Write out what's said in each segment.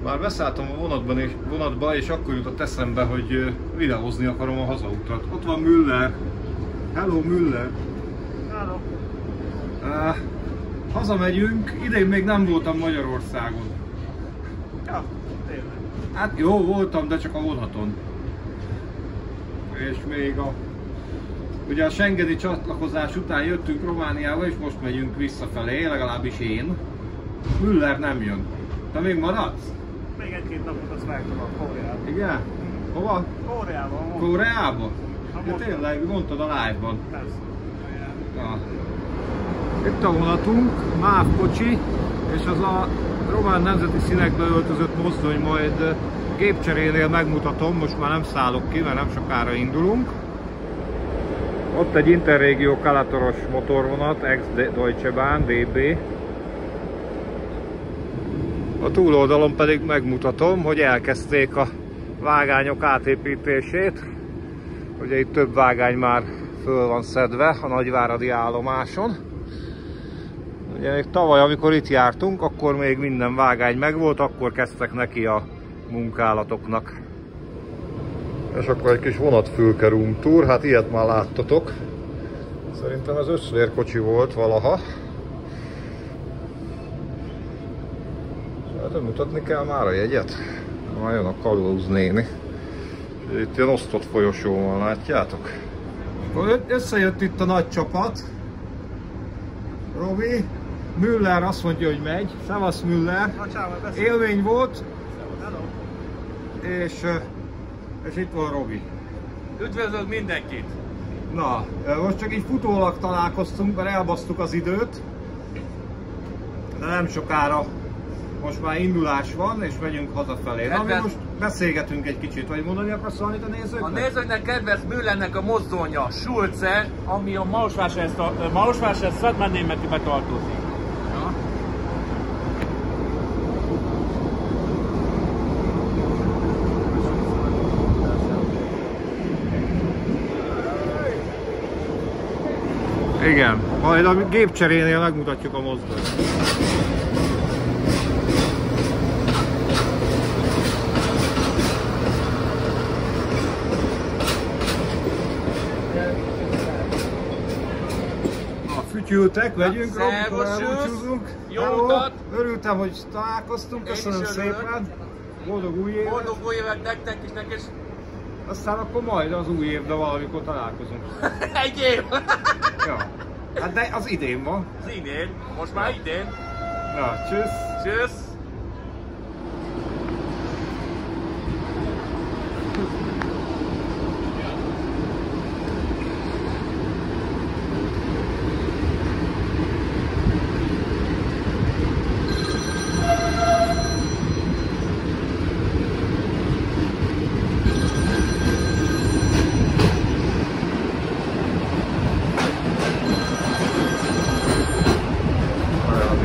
Már beszálltam a vonatba, és akkor jutott eszembe, hogy videózni akarom a hazautat. Ott van Müller. Hello Müller. Hello. Hazamegyünk, idén még nem voltam Magyarországon. Ja, tényleg. Hát jó, voltam, de csak a vonaton. És még ugye a schengeni csatlakozás után jöttünk Romániába, és most megyünk visszafelé, legalábbis én. Müller nem jön. Te még maradsz? Még egy-két napot azt vágtam a Koreában. Igen? Hova? Koreában. Koreába? Ja, tényleg, mondtad a live-ban. Persze. Ja. Itt a vonatunk, MÁV kocsi, és az a román nemzeti színekbe öltözött mozdony, majd gépcserénél megmutatom, most már nem szállok ki, mert nem sokára indulunk. Ott egy Interregio Calatoros motorvonat, ex-Deutsche Bahn, DB. A túloldalon pedig megmutatom, hogy elkezdték a vágányok átépítését. Ugye itt több vágány már föl van szedve a nagyváradi állomáson. Ugye még tavaly, amikor itt jártunk, akkor még minden vágány megvolt, akkor kezdtek neki a munkálatoknak. És akkor egy kis vonatfülke room tour, hát ilyet már láttatok. Szerintem ez öszlérkocsi volt valaha. Hát mutatni kell már a jegyet. Már jön a kalóz néni. Itt ilyen osztott folyosó van, látjátok? Összejött itt a nagy csapat. Robi, Müller azt mondja, hogy megy. Szevasz Müller. Élmény volt. És itt van Robi. Üdvözlök mindenkit! Na, most csak így futólag találkoztunk, mert elbasztuk az időt. De nem sokára most már indulás van, és megyünk hazafelé. Na, mi most beszélgetünk egy kicsit, hogy mondani akarsz valamit a nézőknek? A nézőknek kedves Müllernek a mozdonya, Schulze, ami a Mausvásárhely Szatmárnémetibe tartozik. Ja. Igen, majd a gépcserénél megmutatjuk a mozdonyt. Fütyültek, vegyünk, amikor elbúcsúzunk. Jó utat! Örültem, hogy találkoztunk, köszönöm szépen. Boldog új évet! Boldog új évet nektek is, neked is! Aztán akkor majd az új évben valamikor találkozunk. Egy év! Ja. Hát de az idén van. Az idén, most már idén. Na, tschüss! Tschüss!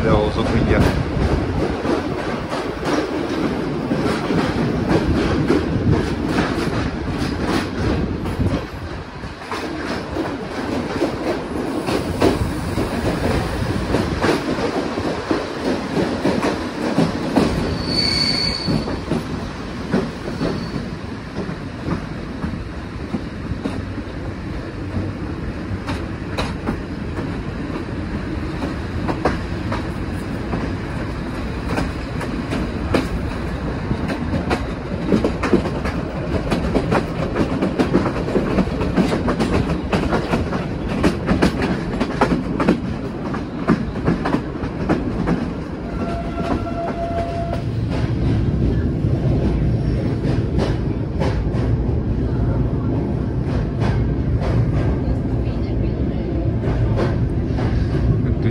Videózok mindjárt.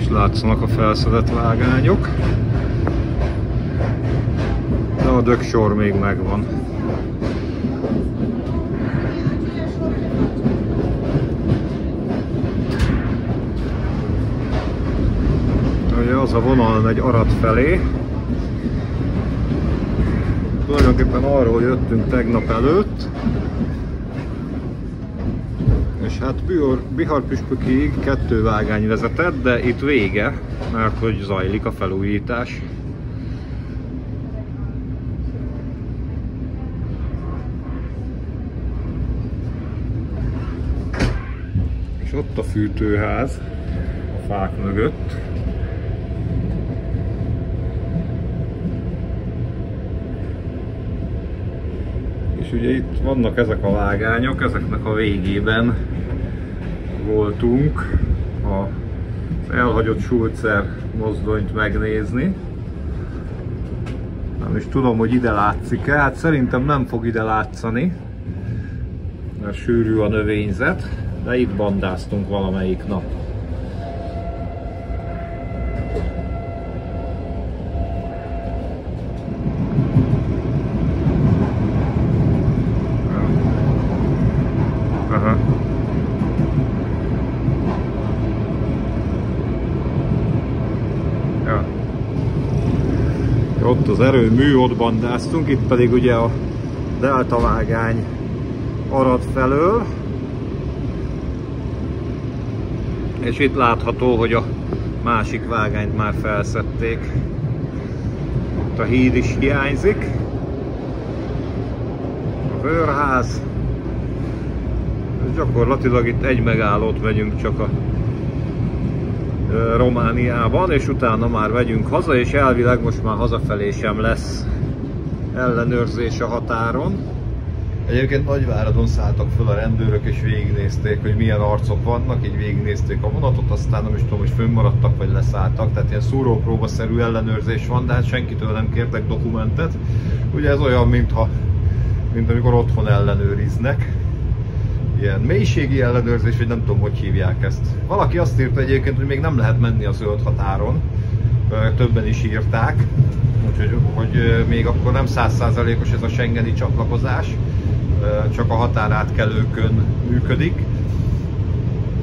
Látszanak a felszedett vágányok, de a dögsor még megvan. Ugye az a vonal megy Arad felé. Tulajdonképpen arról jöttünk tegnap előtt. És hát Biharpüspökig 2 vágány vezetett, de itt vége, mert hogy zajlik a felújítás. És ott a fűtőház a fák mögött. És ugye itt vannak ezek a vágányok, ezeknek a végében voltunk az elhagyott Sulzer mozdonyt megnézni. Nem is tudom, hogy ide látszik-e, hát szerintem nem fog ide látszani, mert sűrű a növényzet, de itt bandáztunk valamelyik nap. Ott az erőmű, ott bandáztunk, itt pedig ugye a delta vágány Arad felől. És itt látható, hogy a másik vágányt már felszedték. Ott a híd is hiányzik. A vőrház. Gyakorlatilag itt egy megállót vegyünk csak a Romániában, és utána már vegyünk haza, és elvileg most már hazafelé sem lesz ellenőrzés a határon. Egyébként Nagyváradon szálltak föl a rendőrök, és végignézték, hogy milyen arcok vannak, így végignézték a vonatot, aztán nem is tudom, hogy fönnmaradtak vagy leszálltak, tehát ilyen szúrópróbaszerű ellenőrzés van, de hát senkitől nem kértek dokumentet. Ugye ez olyan, mint amikor otthon ellenőriznek. Ilyen mélységi ellenőrzés, vagy nem tudom, hogy hívják ezt. Valaki azt írta egyébként, hogy még nem lehet menni a zöld határon. Többen is írták, úgyhogy hogy még akkor nem 100%-os ez a schengeni csatlakozás, csak a határátkelőkön működik.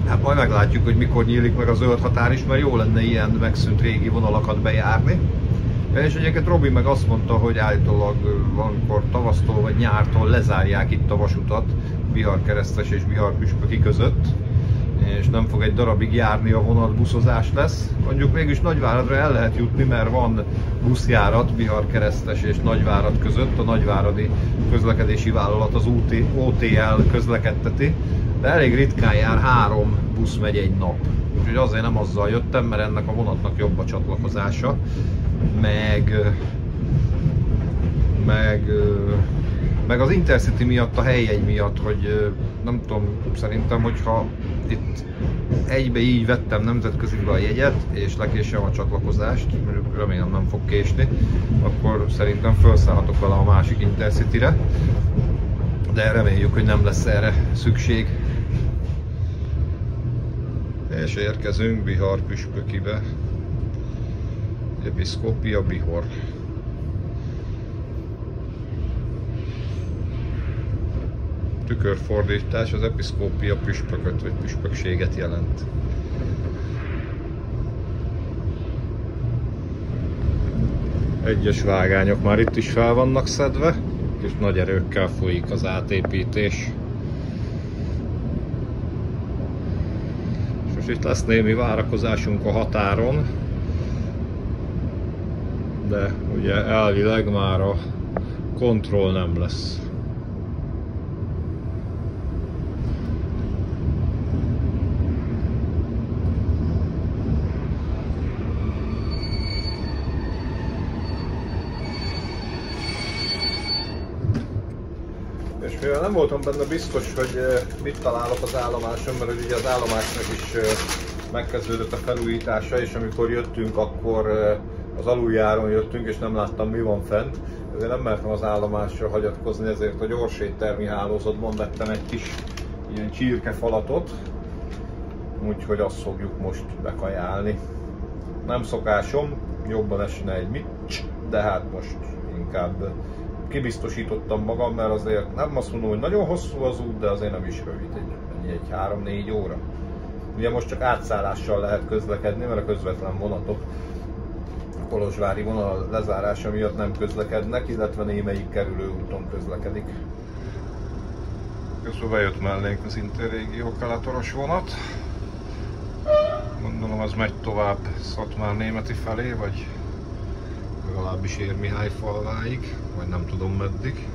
Hát majd meglátjuk, hogy mikor nyílik meg a zöld határ is, mert jó lenne ilyen megszűnt régi vonalakat bejárni. És egyébként Robi meg azt mondta, hogy állítólag valamikor tavasztól vagy nyártól lezárják itt a vasutat Bihar-Keresztes és Bihar-Püspöki között, és nem fog egy darabig járni a vonat, buszozás lesz. Mondjuk mégis Nagyváradra el lehet jutni, mert van buszjárat Bihar-Keresztes és Nagyvárad között, a nagyváradi közlekedési vállalat, az OTL közlekedteti, de elég ritkán jár, 3 busz megy egy nap. Úgyhogy azért nem azzal jöttem, mert ennek a vonatnak jobb a csatlakozása, meg az Intercity miatt, a helyjegy miatt, hogy nem tudom, szerintem, hogyha itt egybe így vettem nemzetközibe a jegyet, és lekésem a csatlakozást, remélem nem fog késni, akkor szerintem felszállhatok vele a másik Intercity-re, de reméljük, hogy nem lesz erre szükség. És érkezünk Bihar-Püspökibe, Episzkópia Bihor. Tükörfordítás, az episzkópia püspököt vagy püspökséget jelent. Egyes vágányok már itt is fel vannak szedve, és nagy erőkkel folyik az átépítés. És most itt lesz némi várakozásunk a határon, de ugye elvileg már a kontroll nem lesz. És mivel nem voltam benne biztos, hogy mit találok az állomáson, mert ugye az állomásnak is megkezdődött a felújítása, és amikor jöttünk, akkor az aluljáron jöttünk, és nem láttam, mi van fent. Ezért nem mertem az állomásra hagyatkozni, ezért a gyors éttermi hálózatban vettem egy kis ilyen csirkefalatot, úgyhogy azt fogjuk most bekajálni. Nem szokásom, jobban esne egy mics, de hát most inkább kibiztosítottam magam, mert azért nem azt mondom, hogy nagyon hosszú az út, de azért nem is rövid, egy 3-4 óra. Ugye most csak átszállással lehet közlekedni, mert a közvetlen vonatok a kolozsvári vonal lezárása miatt nem közlekednek, illetve némelyik kerülőúton közlekedik. Közben bejött mellénk az Interrégió keletoros vonat. Gondolom az megy tovább Szatmár-Németi felé, vagy legalábbis Érmihályfalváig, vagy nem tudom meddig.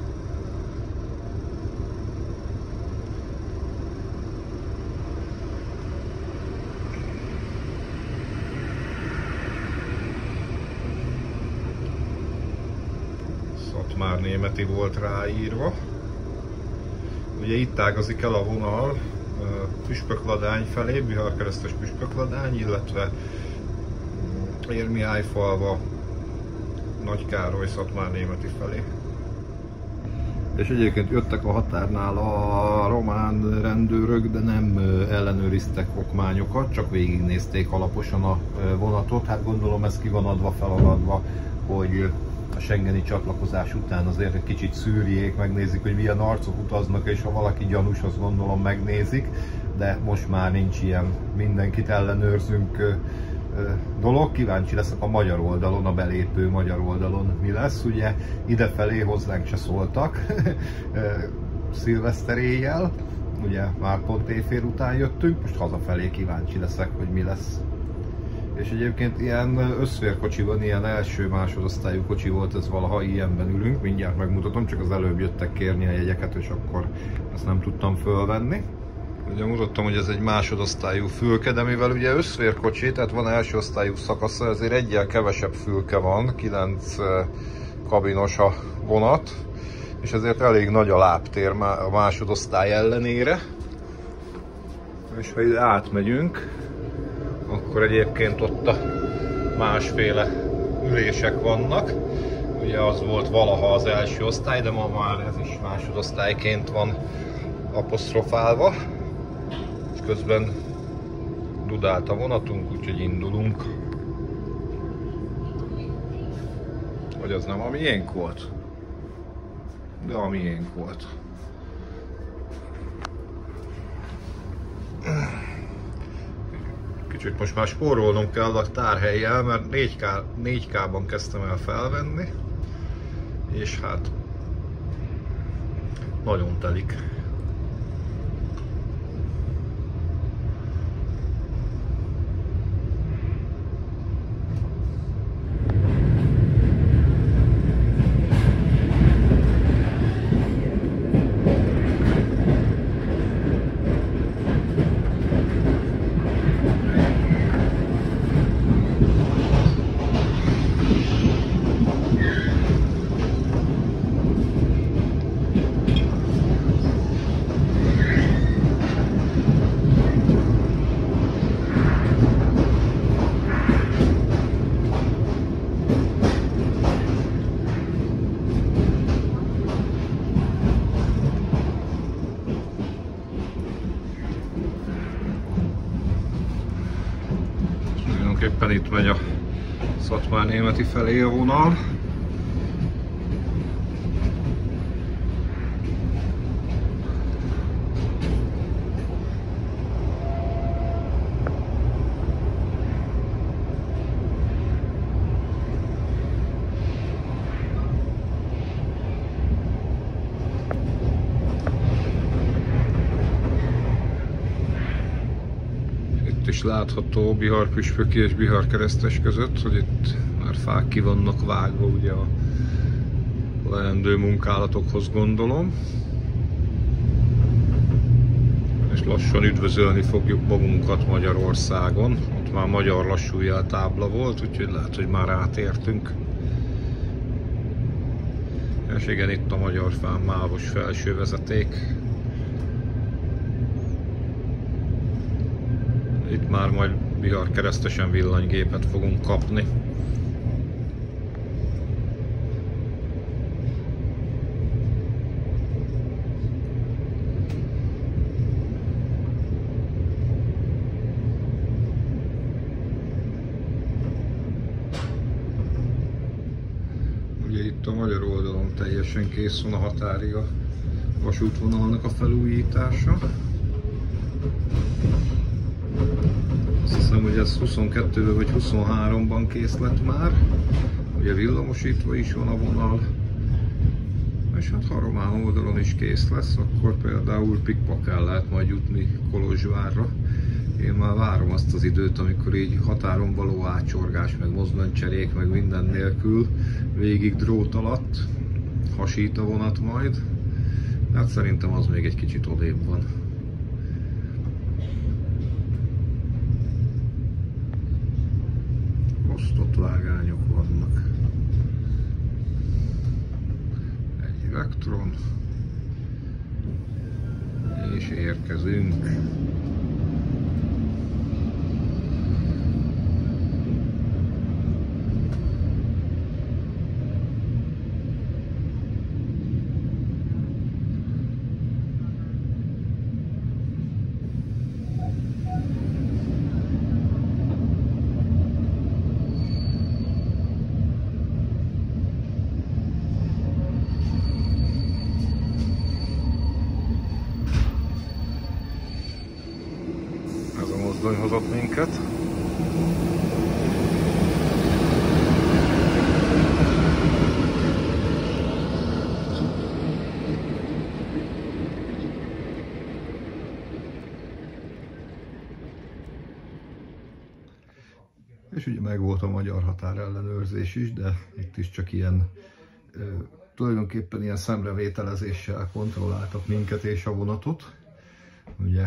ott már németi volt ráírva. Ugye itt ágazik el a vonal Püspökladány felé, Bihar-Keresztes Püspökladány, illetve Érmiájfalva, Nagykároly, Szatmárnémeti felé. És egyébként jöttek a határnál a román rendőrök, de nem ellenőriztek okmányokat, csak végignézték alaposan a vonatot. Hát gondolom ez ki van adva, felagadva, hogy a schengeni csatlakozás után azért egy kicsit szűrjék, megnézik, hogy milyen arcok utaznak, és ha valaki gyanús, azt gondolom megnézik, de most már nincs ilyen mindenkit ellenőrzünk dolog. Kíváncsi leszek a magyar oldalon, a belépő magyar oldalon mi lesz. Ugye idefelé hozzánk se szóltak szilveszter éjjel, ugye már pont éjfél után jöttünk, most hazafelé kíváncsi leszek, hogy mi lesz. És egyébként ilyen összférkocsiban, ilyen első-másodosztályú kocsi volt, ez valaha ilyenben ülünk, mindjárt megmutatom, csak az előbb jöttek kérni a jegyeket, és akkor ezt nem tudtam fölvenni. Ugye mutattam, hogy ez egy másodosztályú fülke, de mivel ugye összférkocsi, tehát van első osztályú szakasza, ezért egyel kevesebb fülke van, 9 kabinos a vonat, és ezért elég nagy a lábtér a másodosztály ellenére. És ha ide átmegyünk, akkor egyébként ott a másféle ülések vannak. Ugye az volt valaha az első osztály, de ma már ez is másodosztályként van apostrofálva. És közben dudált a vonatunk, úgyhogy indulunk. Vagy az nem a miénk volt? De a miénk volt. Kicsit most már spórolnom kell a tárhellyel, mert 4K-ban kezdtem el felvenni, és hát nagyon telik. Éppen itt megy a Szatmárnémeti felé a vonal. Is látható Bihar-Püspöki és Bihar-Keresztes között, hogy itt már fák ki vannak vágva, ugye a leendő munkálatokhoz gondolom. És lassan üdvözölni fogjuk magunkat Magyarországon. Ott már magyar lassú jeltábla volt, úgyhogy lehet, hogy már átértünk. És igen, itt a magyar mávos felső vezeték. Itt már majd Bihar-Keresztesen villanygépet fogunk kapni. Ugye itt a magyar oldalon teljesen kész van a határig a vasútvonalnak a felújítása. Azt hiszem, hogy ez 22-ben vagy 23-ban kész lett már. Ugye villamosítva is van a vonal. És hát ha a román oldalon is kész lesz, akkor például pikpakán lehet majd jutni Kolozsvárra. Én már várom azt az időt, amikor így határon való átcsorgás, meg mozdonycserék, meg minden nélkül végig drót alatt hasít a vonat majd. Hát szerintem az még egy kicsit odébb van. Osztott vágányok vannak. Elektron. És érkezünk. Hozott minket. És ugye meg volt a magyar határellenőrzés is, de itt is csak ilyen tulajdonképpen ilyen szemrevételezéssel kontrolláltak minket és a vonatot. Ugye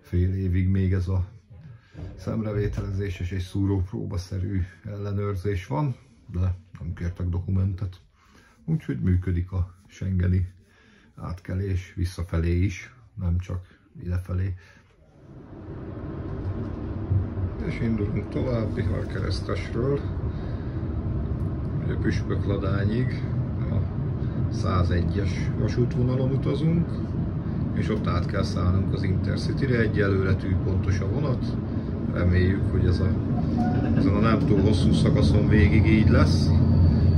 fél évig még ez a szemrevételezéses és szúrópróbaszerű ellenőrzés van, de nem kértek dokumentet. Úgyhogy működik a schengeni átkelés visszafelé is, nem csak idefelé. És indulunk tovább Bihar-Keresztesről, ugye Püspökladányig a 101-es vasútvonalon utazunk, és ott át kell szállnunk az Intercity-re, egyelőre tűpontos a vonat. Reméljük, hogy ezen a nem túl hosszú szakaszon végig így lesz,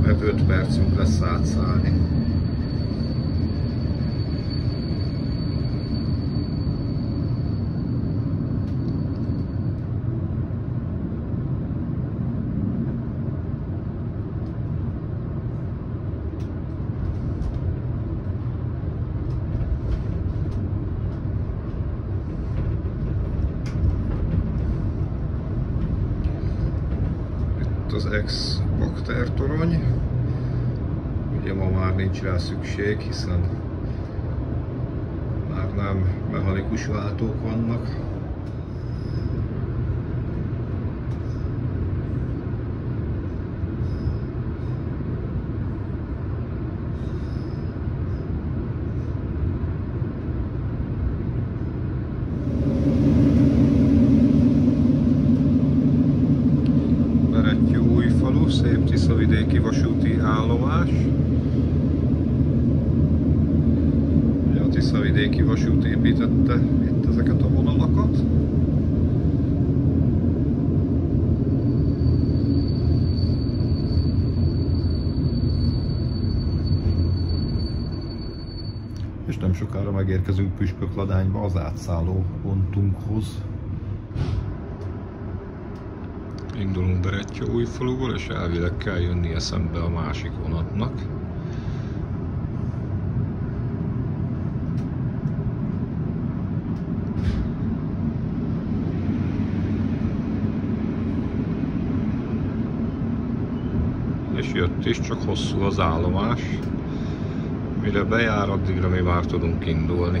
mert 5 percünk lesz átszállni. Az ex-bakter torony, ugye ma már nincs rá szükség, hiszen már nem mechanikus váltók vannak. Szép tiszavidéki vasúti állomás. A Tiszavidéki Vasút építette itt ezeket a vonalakat. És nem sokára megérkezünk Püspökladányba az átszálló pontunkhoz. Indulunk Berettyóújfaluból, és elvileg kell jönnie szembe a másik vonatnak. És jött is, csak hosszú az állomás. Mire bejár, addigra mi már tudunk indulni.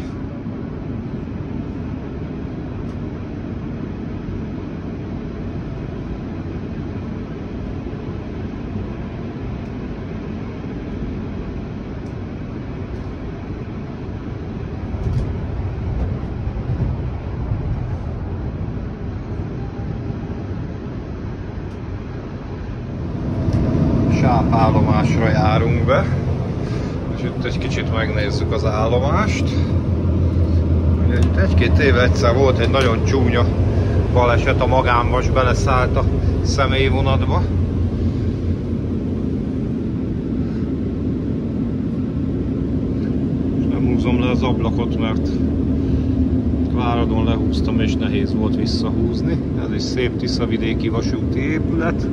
Sápállomásra járunk be, és itt egy kicsit megnézzük az állomást. Ugye itt 1-2 éve egyszer volt egy nagyon csúnya baleset, a magánvas beleszállt a személyvonatba. És nem húzom le az ablakot, mert Váradon lehúztam és nehéz volt visszahúzni. Ez egy szép tiszavidéki vasúti épület.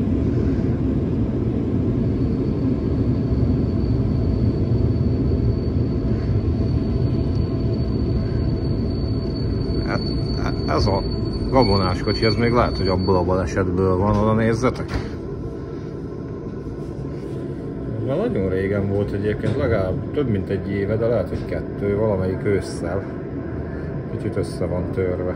Ez a gabonás kocsi, ez még lehet, hogy abból a balesetből van, oda nézzetek. Már nagyon régen volt egyébként, legalább több mint 1 éve, de lehet, hogy 2, valamelyik ősszel. Kicsit össze van törve.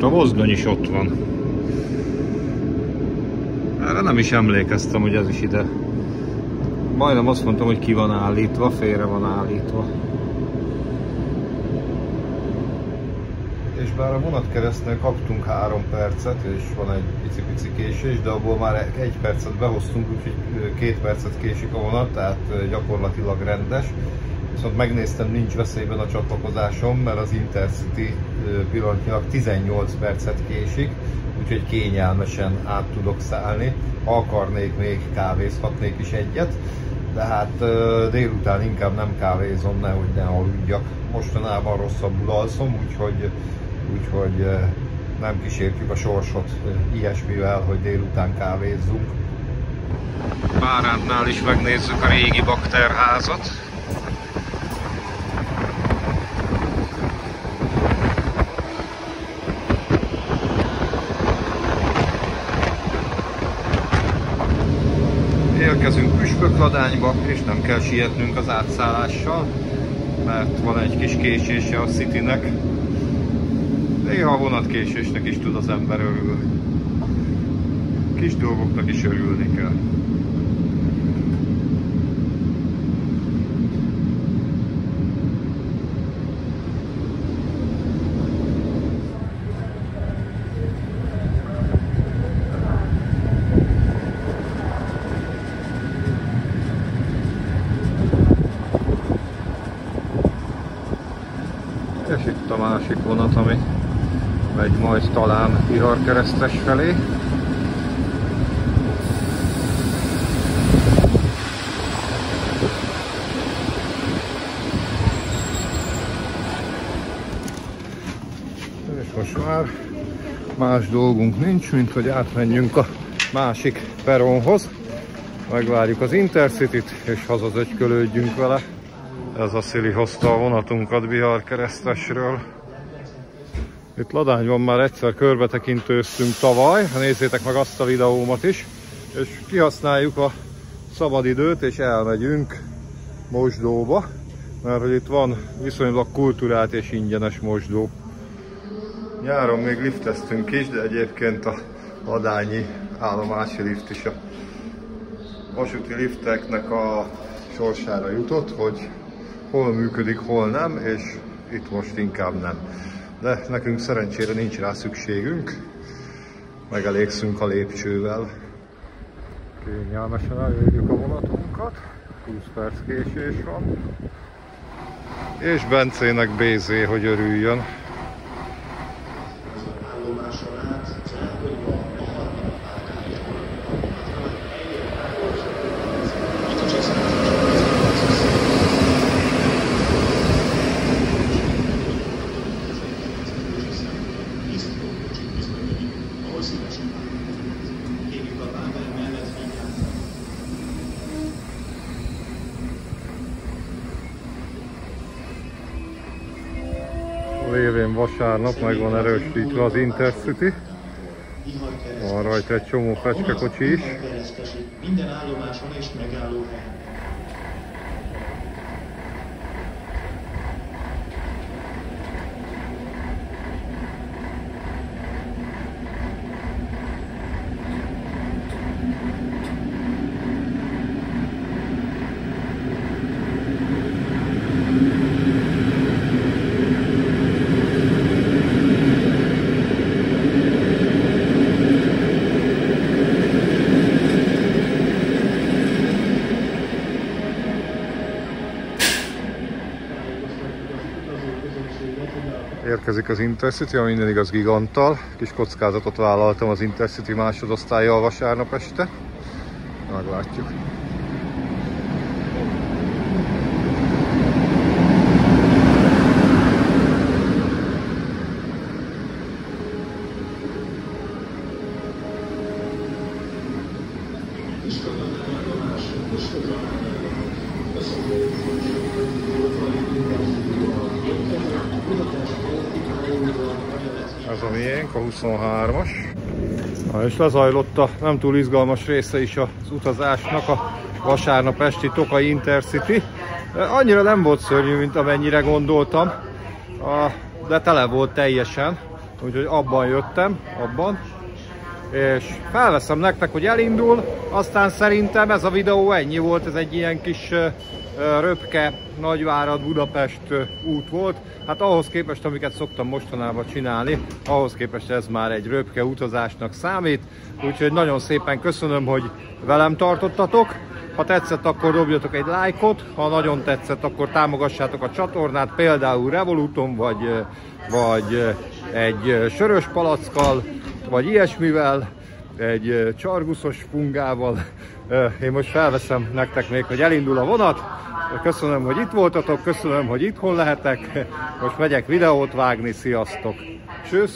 most a mozdony is ott van. Erre nem is emlékeztem, hogy ez is ide. Majdnem azt mondtam, hogy ki van állítva, félre van állítva. És bár a vonatkeresztnél kaptunk 3 percet, és van egy pici késés, de abból már 1 percet behoztunk, úgyhogy 2 percet késik a vonat, tehát gyakorlatilag rendes. Viszont megnéztem, nincs veszélyben a csatlakozásom, mert az Intercity pillanatnyilag 18 percet késik, úgyhogy kényelmesen át tudok szállni. Ha akarnék, még kávézhatnék is egyet, de hát délután inkább nem kávézom, nehogy ne aludjak. Mostanában rosszabbul alszom, úgyhogy nem kísértjük a sorsot ilyesmivel, hogy délután kávézzunk. Bárántnál is megnézzük a régi bakterházat. Érkezünk Püspökladányba, és nem kell sietnünk az átszállással, mert van egy kis késése a Citynek. Néha a vonatkésésnek is tud az ember örülni. Kis dolgoknak is örülni kell. És itt a másik vonat, ami megy majd talán Bihar-Keresztes felé. És most már más dolgunk nincs, mint hogy átmenjünk a másik peronhoz. Megvárjuk az Intercityt, és hazazögykölődjünk vele. Ez a Szili hozta a vonatunkat Bihar-Keresztesről. Itt Ladányban már egyszer körbetekintőztünk tavaly, nézzétek meg azt a videómat is, és kihasználjuk a szabadidőt, és elmegyünk mosdóba, mert hogy itt van viszonylag kultúrált és ingyenes mosdó. Nyáron még lifteztünk is, de egyébként a ladányi állomási lift is a vasúti lifteknek a sorsára jutott, hogy hol működik, hol nem, és itt most inkább nem. De nekünk szerencsére nincs rá szükségünk, megelégszünk a lépcsővel. Kényelmesen elérjük a vonatunkat, 20 perc késés van, és Bencének BZ, hogy örüljön. Lévén vasárnap meg van erősítve az Intercity. Van rajta egy csomó fecskekocsi is. Minden állomáson és megállóhelyen. Érkezik az Intercity, ami minden igaz Giganttal. Kis kockázatot vállaltam az Intercity másodosztállyal vasárnap este. Meglátjuk. Ez a miénk, a 23-as. És lezajlott a nem túl izgalmas része is az utazásnak, a vasárnap esti Tokai Intercity. Annyira nem volt szörnyű, mint amennyire gondoltam, de tele volt teljesen. úgyhogy abban jöttem, és felveszem nektek, hogy elindul, aztán szerintem ez a videó ennyi volt, ez egy ilyen kis röpke Nagyvárad Budapest út volt. Hát ahhoz képest, amiket szoktam mostanában csinálni, ahhoz képest ez már egy röpke utazásnak számít. Úgyhogy nagyon szépen köszönöm, hogy velem tartottatok. Ha tetszett, akkor dobjatok egy lájkot, ha nagyon tetszett, akkor támogassátok a csatornát, például Revoluton, vagy egy sörös palackkal, vagy ilyesmivel, egy csarguszos fungával. Én most felveszem nektek még, hogy elindul a vonat. Köszönöm, hogy itt voltatok, köszönöm, hogy itthon lehetek. Most megyek videót vágni, sziasztok! Tschüss!